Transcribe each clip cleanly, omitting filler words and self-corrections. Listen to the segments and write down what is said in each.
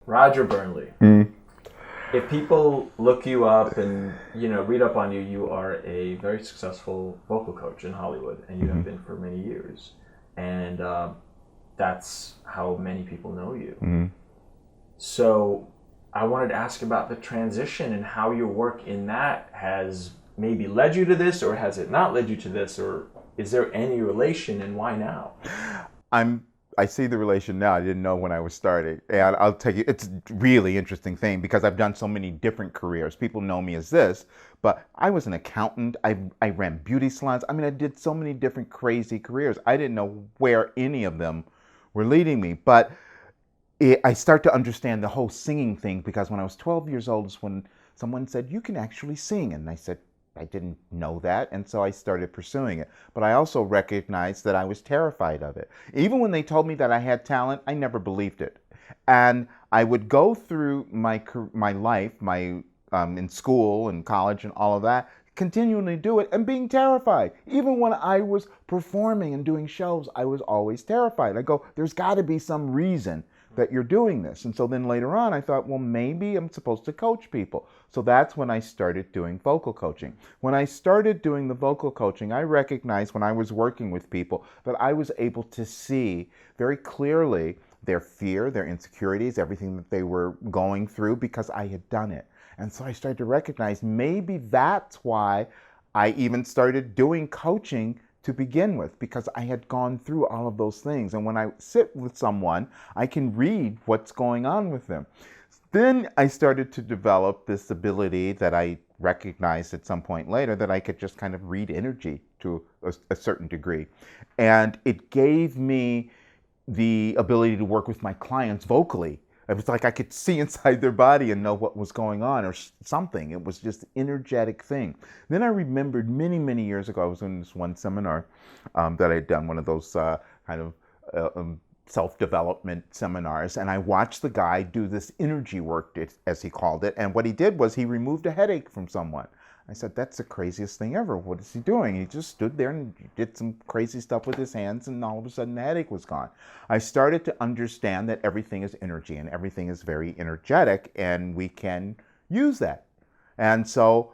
Roger Burnley. Mm. If people look you up and read up on you, you are a very successful vocal coach in Hollywood, and you have been for many years. And that's how many people know you. Mm. So I wanted to ask about the transition and how your work in that has maybe led you to this, or has it not led you to this, or is there any relation, and why now? I see the relation now. I didn't know when I was starting. And I'll tell you, it's a really interesting thing because I've done so many different careers. People know me as this, but I was an accountant. I ran beauty salons. I mean, I did so many different crazy careers. I didn't know where any of them were leading me. But I start to understand the whole singing thing because when I was 12 years old is when someone said, you can actually sing. And I said, I didn't know that, and so I started pursuing it. But I also recognized that I was terrified of it. Even when they told me that I had talent, I never believed it. And I would go through my life, in school and college and all of that, continually do it and being terrified. Even when I was performing and doing shows, I was always terrified. I go, there's got to be some reason that you're doing this. And so then later on, I thought, well, maybe I'm supposed to coach people. So that's when I started doing vocal coaching. When I started doing the vocal coaching, I recognized when I was working with people that I was able to see very clearly their fear, their insecurities, everything that they were going through because I had done it. And so I started to recognize maybe that's why I even started doing coaching to begin with, because I had gone through all of those things. And when I sit with someone, I can read what's going on with them. Then I started to develop this ability that I recognized at some point later that I could just kind of read energy to a certain degree. And it gave me the ability to work with my clients vocally. It was like I could see inside their body and know what was going on or something. It was just an energetic thing. Then I remembered many, many years ago, I was in this one seminar that I had done, one of those kind of self-development seminars, and I watched the guy do this energy work, as he called it, and what he did was he removed a headache from someone. I said, that's the craziest thing ever. What is he doing? He just stood there and did some crazy stuff with his hands, and all of a sudden the headache was gone. I started to understand that everything is energy and everything is very energetic, and we can use that. And so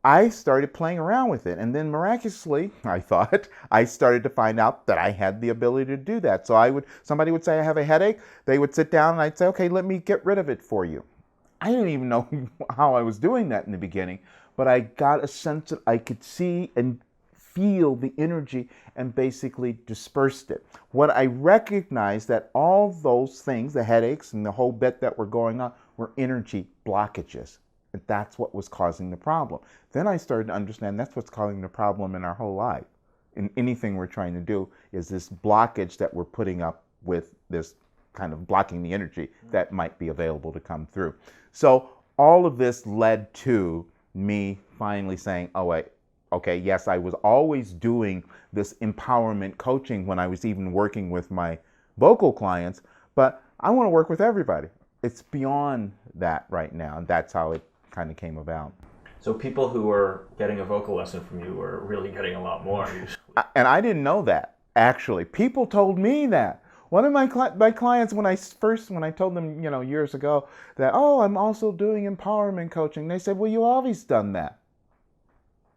I started playing around with it. And then miraculously, I thought, I started to find out that I had the ability to do that. So somebody would say, I have a headache. They would sit down and I'd say, okay, let me get rid of it for you. I didn't even know how I was doing that in the beginning, but I got a sense that I could see and feel the energy and basically dispersed it. What I recognized that all those things, the headaches and the whole bit that were going on, were energy blockages. And that's what was causing the problem. Then I started to understand that's what's causing the problem in our whole life. In anything we're trying to do is this blockage that we're putting up with, this kind of blocking the energy that might be available to come through. So all of this led to me finally saying, oh wait, okay, yes, I was always doing this empowerment coaching when I was even working with my vocal clients, but I want to work with everybody. It's beyond that right now, and that's how it kind of came about. So people who are getting a vocal lesson from you are really getting a lot more usually. And I didn't know that, actually. People told me that. One of my clients, when I told them, years ago that, oh, I'm also doing empowerment coaching, they said, well, you always done that.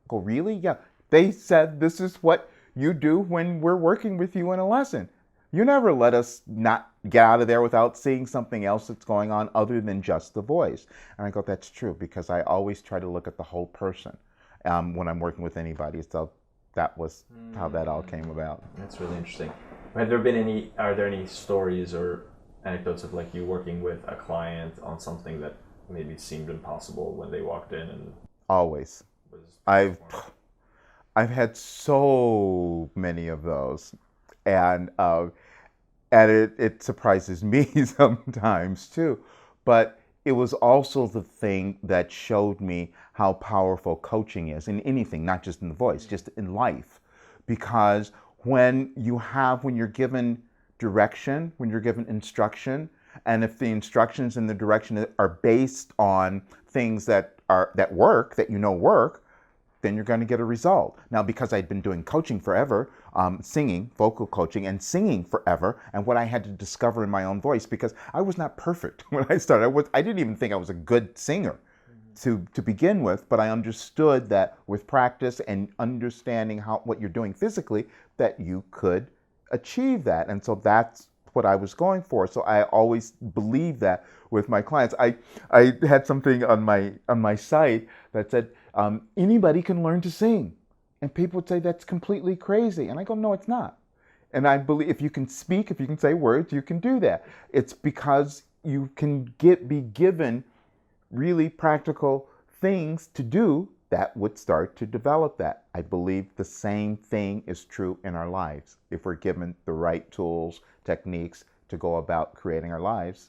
I go, really? Yeah. They said, this is what you do when we're working with you in a lesson. You never let us not get out of there without seeing something else that's going on other than just the voice. And I go, that's true, because I always try to look at the whole person when I'm working with anybody. So that was how that all came about. That's really interesting. Are there any stories or anecdotes of like you working with a client on something that maybe seemed impossible when they walked in and always was I've had so many of those, and it surprises me sometimes too, but it was also the thing that showed me how powerful coaching is in anything, not just in the voice, just in life. Because when you're given direction, when you're given instruction, and if the instructions and the direction are based on things that work, that work, then you're going to get a result. Now, because I'd been doing coaching forever, singing, vocal coaching, and singing forever, and what I had to discover in my own voice, because I was not perfect when I started. I didn't even think I was a good singer to begin with, but I understood that with practice and understanding what you're doing physically, that you could achieve that. And so that's what I was going for. So I always believe that with my clients. I had something on my site that said, anybody can learn to sing. And people would say that's completely crazy. And I go, no, it's not. And I believe if you can speak, if you can say words, you can do that. It's because you can be given really practical things to do that would start to develop that. I believe the same thing is true in our lives. If we're given the right tools, techniques to go about creating our lives,